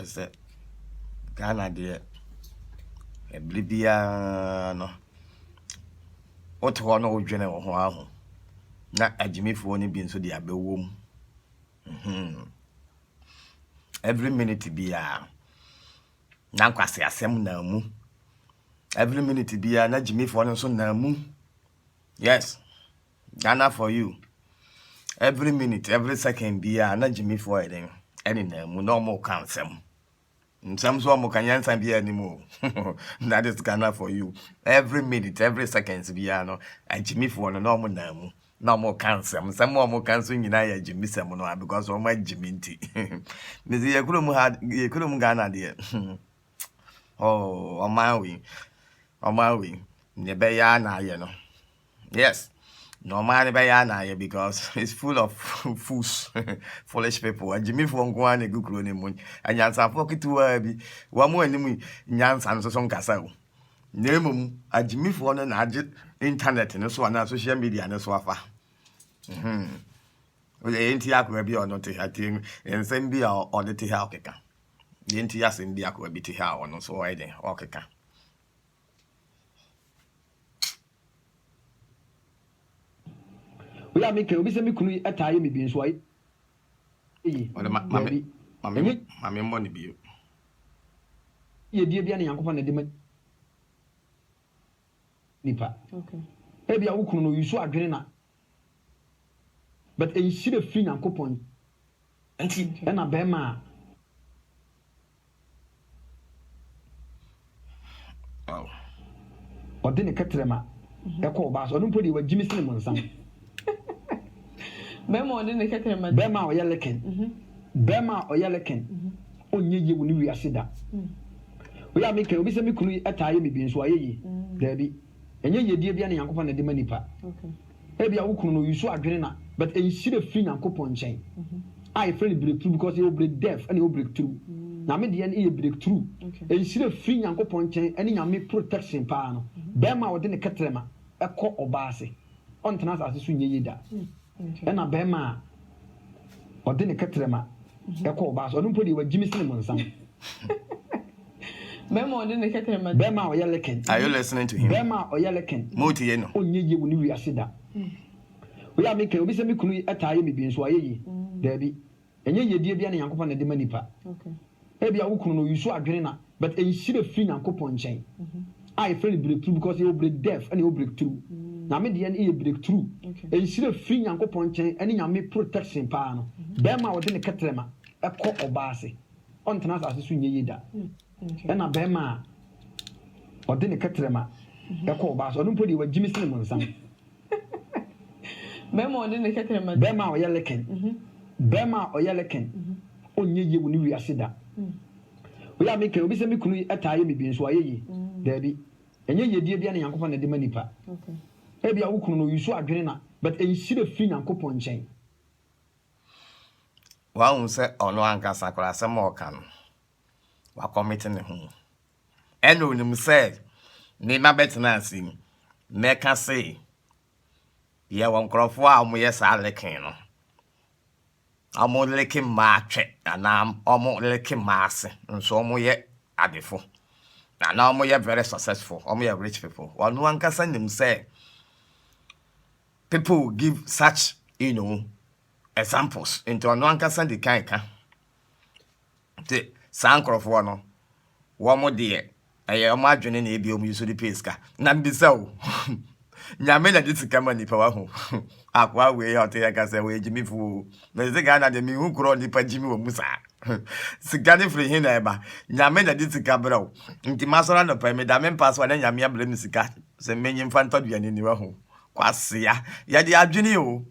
said, Ghana dear, a blibia no. What one old general wow. Not agyimiifuor ni bin so de abewom. Every minute be na kwase asem na mu. Every minute be na agyimiifuor no so na mu. Yes. Ghana for you. Every minute, every second be na agyimiifuor den. Any na mu no more kan sem. Some so mo kan yansan be anymore. That is Ghana for you. Every minute, every second be no agyimiifuor no more na mu. No more cancer. Some more cancer in I Jimmy Samuel because of my Jiminti. Miss Yakurum Ghana dear. Oh, on my way. On my way. Nebayana, you know. Yes. No man bayana because it's full of fools, foolish people. And Jimmy from Guan a good cloning and Yansa pocket to be one more enemy Yans and Son Castle. Name agyimiifuor no na age internet no so na social media no so afa enti akwa bi ono te hatin ensem bi o de te ha okeka enti yasem bi akwa bi te ha ono so why den okeka we are making obi se me kunu ataye me bi nso ayi wala mame mo ne bi ye die bia ne Yankopɔn na de ma nipa okay ebia wo kunu no yusu adwene na but enhyire free Yankopɔn enti na bema oh ɔde ne ketrema ɛkɔ ba so ɔno mpodi wa gyimi sene monsam bema ɔde ne ketrema bema ɔyɛ leken bema ɔyɛ leken onye ye wo ne wiase da we are making obi se me kunu ataye me bi nso ayeyi dabi enye yedie bia ne Yankopɔn na de ma nipa okay ebia wo kunu no yusu adwene na but enhyire free Yankopɔn nkyɛn I friend breakthrough because you break death and you break through na me de ne breakthrough enhyire free Yankopɔn nkyɛn ene nyame protection pa no bema wo de ne ketrema ɛkɔ obaase ɔntena asase so nye yeda ɛna bema wo de ne ketrema ɛkɔ obaase ɔno mpodi wa gyimi sene monsam bema ɔde ne ketrema bema ɔyɛ leken. Are you listening to him? Bema ɔyɛ leken Moti ye no onye ye wo ne wiase da we are making obi se me kunu ataye me bi nso ayeyi dabi enye yedie bia ne Yankopɔn na de ma nipa okay ebia wo kunu no yusu adwene na but enhyire free Yankopɔn nkyɛn I friend breakthrough because you break death and you break through na me de ne breakthrough enhyire free Yankopɔn nkyɛn ene nyame protection pa no bema wo de ne ketrema ɛkɔ obaase ɔntena asase so nye yeda ɛna bema ɔde ne ketrema ɛkɔ obaase ɔno mpodi wa gyimi sene monsam bema ɔde ne ketrema bema ɔyɛ leken bema ɔyɛ leken onye ye wo ne wiase da we are making obi se me kunu ataye me bi nso ayeyi dabi enye yedie bia ne Yankopɔn na de ma nipa okay ebia wo kunu no yusu adwene na but enhyire free Yankopɔn nkyɛn wa hu se ono anka sakura asem o kan wa commit ne ho eno nim se ni ma betena asim meka se ye won krofo a mo ye sa leken no amo leken ma twe ana omo leken ma ase nso omo ye adefo na omo ye very successful omo ye rich people ono anka sa nim se people give such examples into ono anka sa di kan te sankrofo no wo mo de omo adwene na ebi omo yusu di peska na mbisa o nyame na di sika ma nipa wa ho akwa we ya te ka se we agyimiifuor na ze Ghana de mi hu kro nipa gyimi wo musa sika ne free hin na eba nyame na di sika bra nti masora no pa me da me pass wa na nyame abra mi sika se menyi mfa ntoduane ni wa ho kwasea ya di adwene o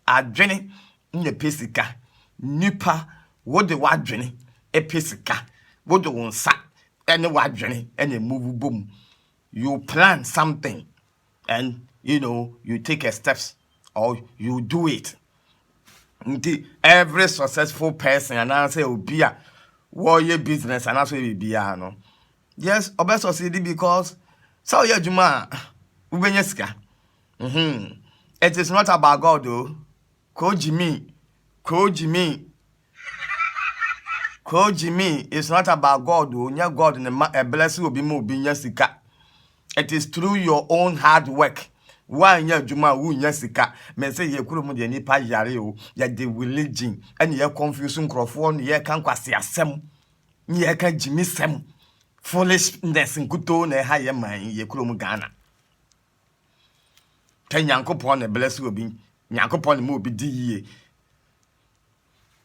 adwene nye pesika nipa wo de wadwene e pesika wo de wonsa ene wadwene ene move boom you plan something and you take a steps or you do it. Every successful person and I say obia warrior business and also be no. Yes, obe succeed because so yeah juma ubenyeska. It is not about God though. Ko Jimmy Jimmy, it's not about God. Onya God a blessing will be more being sika. It is through your own hard work. Why nya juma wu nya sika. Me say ye kuro mu de nipa yare o. Ya de religion. And ye confusing crofo ye kan kwase asem. Ye kan Jimmy sem. Foolishness nkuto na ha ye man ye kuro mu Ghana. Ten Yankopon na bless obi. Yankopon mu obi di ye.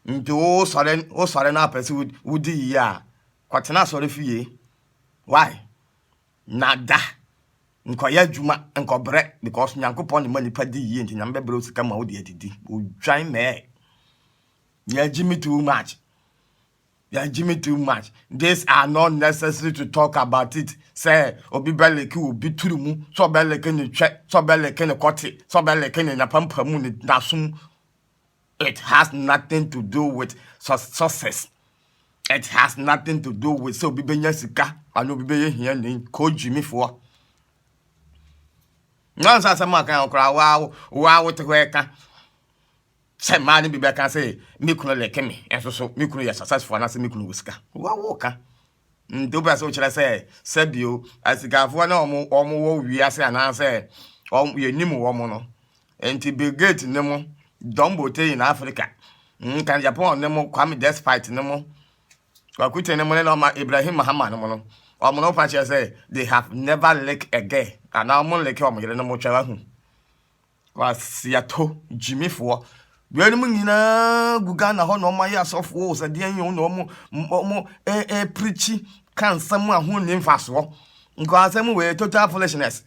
Nti o sore na pese wudi ye a. Kwatena sore fie. Why? Nada. Nkoya adwuma nkobre because Yankopon ma nipa di ye nti nyambe bre osika ma wo de adidi. O dwan me. Ya Jimmy too much. Ya Jimmy too much. These are not necessary to talk about it. Say obi beleke obi turumu, so beleke ni twe, so beleke ni kote, so beleke ni napampamu ni nasum. It has nothing to do with success. It has nothing to do with so obi benya sika, anu obi benya hia ni agyimiifuor. Nonsa sama kan okra wa te kweka. Say man bi be kan say me kunu leke me enso so me kunu ya successful na say me kunu wosika wa wo ka ndo ba so kire say bio asikafo na omo wo wiase ana say ye nim wo mo no enti Bill Gates ne mo dombote in Africa kan Japan ne mo kwame despite ne mo kwakute ne mo ne ma Ibrahim Muhammad ne mo no omo no pa say they have never licked a gay and now mo lick omo yere ne mo twa hu kwa siato agyimiifuor Biani nyina gugana ho no maye asofo so de anyo no mo preachi kan sam aho ni mfaso nko asem we total foolishness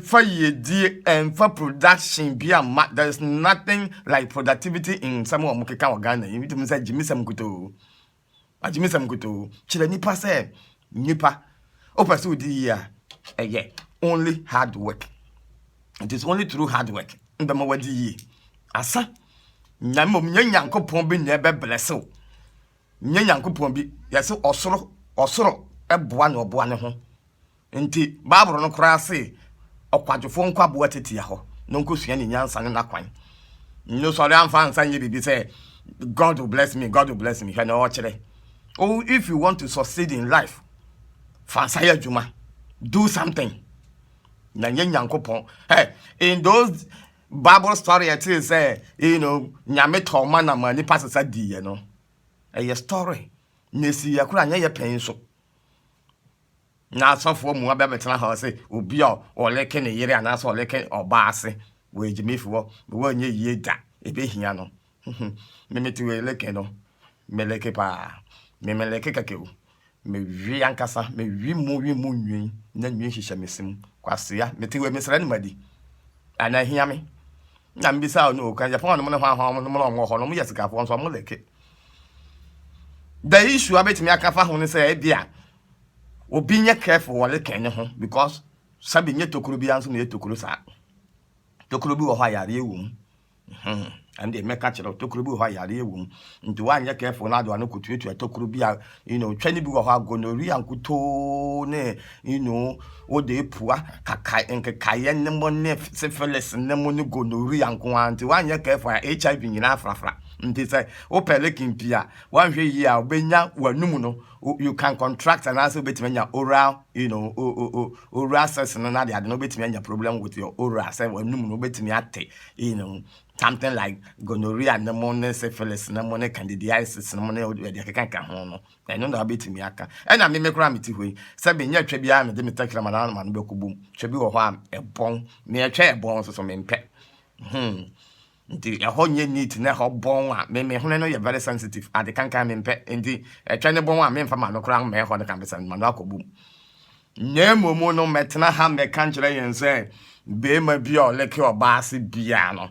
for ye die for production bia there is nothing like productivity in some of mukeka Ghana you mean say agyimiisam kuto chire nipa say nipa opese odi ya only hard work. It is only through hard work ndama wadi yi asa nyame nya Nyankopon bi na be bless o nya Nyankopon bi yesi osoro eboa na oboa ne ho nti Bible no kura se okwadwofo nkwaboa tetia ho no nkosua ne nyansa ne nakwan no so amfa ansa nye bibi say God will bless me hwe na o kire oh if you want to succeed in life fansa ya adwuma do something na nya Nyankopon in those Bible story it is say nyame toma na mani pasesa di ye no story nesi yakura nya ye pen so na asofo mu abetena ha say obi a oleke ne yere ana so oleke oba ase we agyimiifuor we nya yie da ebe hia no memeti we leke no meleke pa memeleke kakewu me wi ankasa me wi mu nwin na nwin hihye mesim kwasia meti we mesra ne madi ana hia me na mbisa no kan Japan no ho no mo yesikafo nso mo leke the issue abetimi akafa ho ne say bia obi nye careful wole ken ho because sabi nye tokuru bia nso na etokuru sa tokuru bi wo ho ayare ewum and they make catch tokuru bi wo ho ayare ewum nti wa nye careful na do an kotuetu tokuru bia twani bi wo ho agonori ankuto ne wo de pua kakai ne mo ne syphilis ne mo ne gonori anko anti wa nye careful HIV nyina afrafra nti say o pelekin pia wan hwe yi a obenya wanum no you can contract and also betimanya oral oral sex no na dey no betimanya problem with your oral say wanum no betimi ate something like gonorrhea ne mo ne syphilis ne mo ne candidiasis ne mo ne de keka ho no eno na betimi aka na me kura meti hoi say be nya twa bia me de metakira mana no bekobom twa bi wo ho am ebon me etwa ebon so me mpe nti eho nye neat na ho bon a me hune no ye very sensitive ade kankan me mpe nti etwa ne bon a me mfa ma no kura me ho de kan besan ma no akobum nyemomo no metena ha me kan kire yen say be ma bia o leke oba ase bia no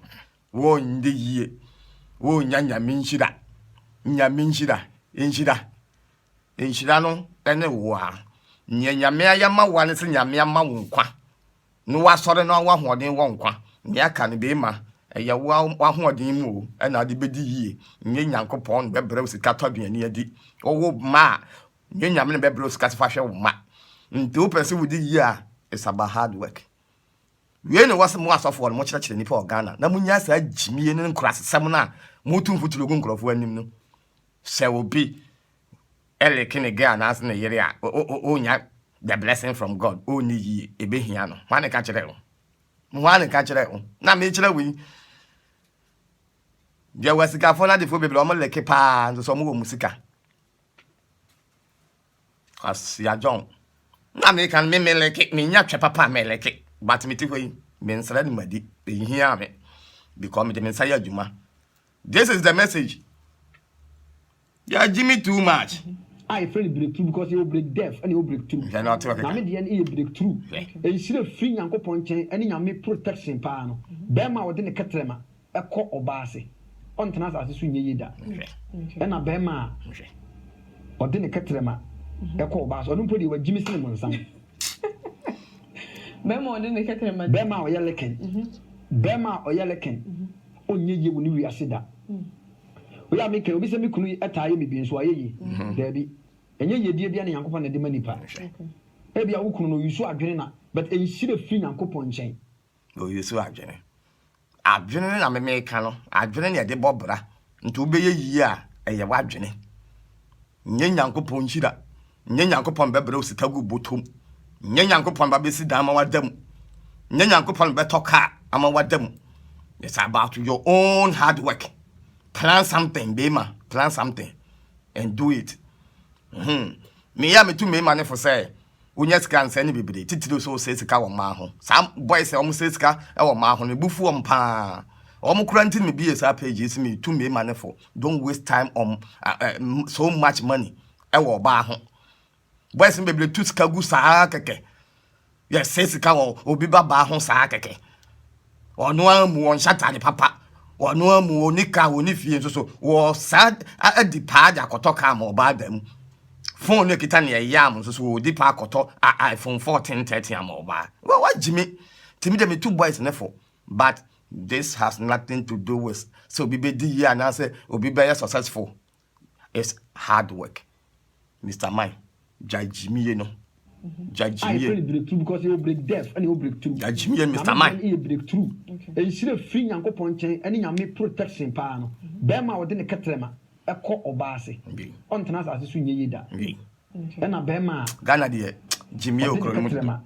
wo ndi yie wo nyanyame nhyira no ene wo a nyanyame ayama wa ne se nyame ama wo nkwa no wasore no wa hoden wo nkwa me aka ne be ma ya wa hoden mu ena de bedi yie nye Nyankopon be brɛ sika to aduane adi wo ma nyanyame ne be brɛ sika fa hwɛ wo ma nti wo pese wo di yie a it's about hard work we no was mo asofo no mo kyerɛkyerɛ nipa Ghana na munya sa agyimie ne nkurasesɛm na motu mfuturo gu nkurofo anim no sɛ obi ele kene girl na asne yere a onya the blessing from God oni yi ebehia no wane ka kire wo na me kire wi dia wasika fo na defo bebre o mo leke pa so mo wo musika asia John na me kan me leke me nya twa papa me leke but me ti hoyi me nsra ni madi ehia me because me de me say adwuma. This is the message. You are Jimmy too much. I friend breakthrough because you break death and you break through. You not talking. Na me de e break through. E sire free Nyankopon chen ene nyame protection pa no. Be ma wo de ne ketrema ekọ obaase. On tena asase so nye yeda. E na be ma o de ne ketrema ekọ obaase. Onu podi wa Jimmy sine monsan. Be ma o de ne ketrema. Be ma o ye leken. Be ma o ye leken. Onye ye woni wi aseda. We are making obi se me kunu etaye me bi nso ayeyi dabi enye yedie bia na Yankopon na de manipa e bia wo kunu no yusu adwene na but e shire free Yankopon chen o yusu adwene na me ka no adwene na de bobra nti obeye yi a eye wadwene nye Yankopon hira nye Yankopon bebere osika gu botom nye Yankopon ba besi dan ma wadam nye Yankopon be toka ama wadam. It's about your own hard work. Plan something, Bema. Plan something. And do it. Me ya me tu me money for say. Unyes can send me titilo so says ka wo ma ho. Some boys say almost says ka e wo ma ho ne bufu ompa. Omo kurantin me be a pages me tu me money for. Don't waste time on so much money. E wo ba ho. Boys me be tu ska gu sa keke. Yes says ka wo obi ba ho sa keke. Ono amu on shatani papa. Ono amu onika oni fie so wo sad adi pa ja kotoka ma oba dam. Phone ne kita ne yam so odi pa koto iPhone 1430 am oba. What Jimmy? Timi dem two boys nefo. But this has nothing to do with so be di here and say obi be successful. It's hard work. Mr. Mine, Jimmy no. I friend breakthrough because you break death and you break through. Jimmy and Mr. Mine. You break through. E shire free Yankopon chen ene nyame protection pa no. Be ma wo de ne ketrema ekọ obaase. On tena asase so nye yeda. E na be ma Ghana de Jimmy okoro ketrema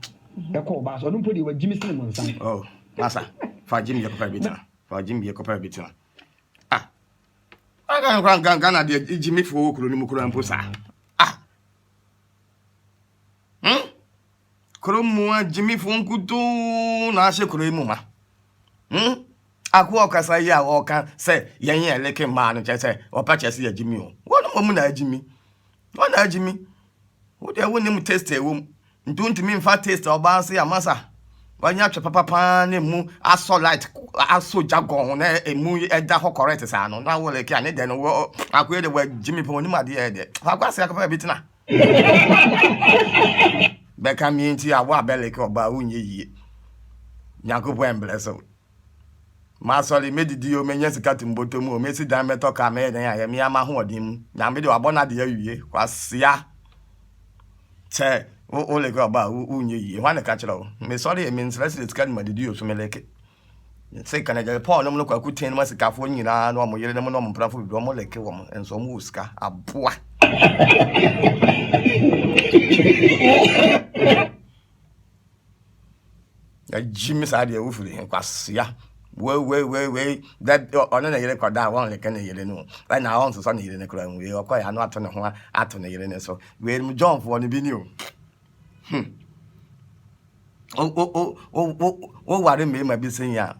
ekọ obaase. Onu podi wa Jimmy sine monsan. Oh, masa. Fa Jimmy ekọ pa bitina. Fa Jimmy ekọ pa bitina. Ah. Aga Ghana de Jimmy fo okoro ni mukoro amposa. Krom Jimmy funkutu na ashe krom ma. Akwa okasa ya oka say yen eleke ma no che say opa che say Jimmy o. Wonu mo na Jimmy. Wonu na Jimmy. Wo de woni mu taste ewom. Ntuntimi mfa taste oba say amasa. Wanya twa papa pa na mu aso light aso jagon na emu eda ho correct sa no. Na wo leke ane de no akwa de wa Jimmy po ni ma de e de. Akwa say akwa bitina. Beka mi nti awo abeleke oba unye yie. Yankopon bless o. Ma soli medidi o menye sika timboto mu o mesi dan meto ka me den ya mi ama ho odin mu. Na me de wabona de awie kwasia. Che o leke oba unye yie. Hwane ka kire o. Me sori e min stress sika ni madidi o so meleke. Se kana je Paul no kwa kutin ma sika fo nyina no mo yere no mo mprafo bi o mo leke wo mo enso mo sika aboa. Ya Jimmy said you ufuri kwasia we that ono na yere kwada won leke na yere no right now on so na yere na kura we okoya no ato ne ho ato na yere ne so we mu John for ne bi ni o o ware me ma bi sen ya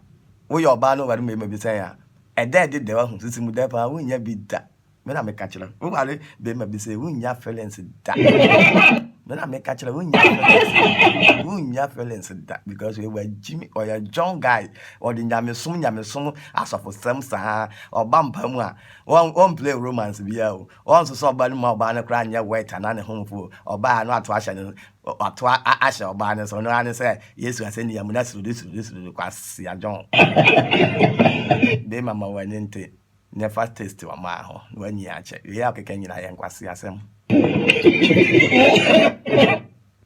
wo yo ba no ware me ma bi sen ya e de wa hu sisi mu da pa wo nya bi da me na me ka kire wo ware be ma bi sen wo nya feelings da me na me ka kire wo nya feelings da because we were Jimmy or your John guy or the nyamesum asofo sam sa oba mpa mu a won play romance bia o won so oba ni ma oba na kra nya wet na ne homfo oba no ato ahye ne ato ahye oba ne so no ane say Yesu ase ni yamuna suru kwasi a John be mama wanente ne fast taste wa ma ho wanyi ache we akeke nyina ye kwasi asem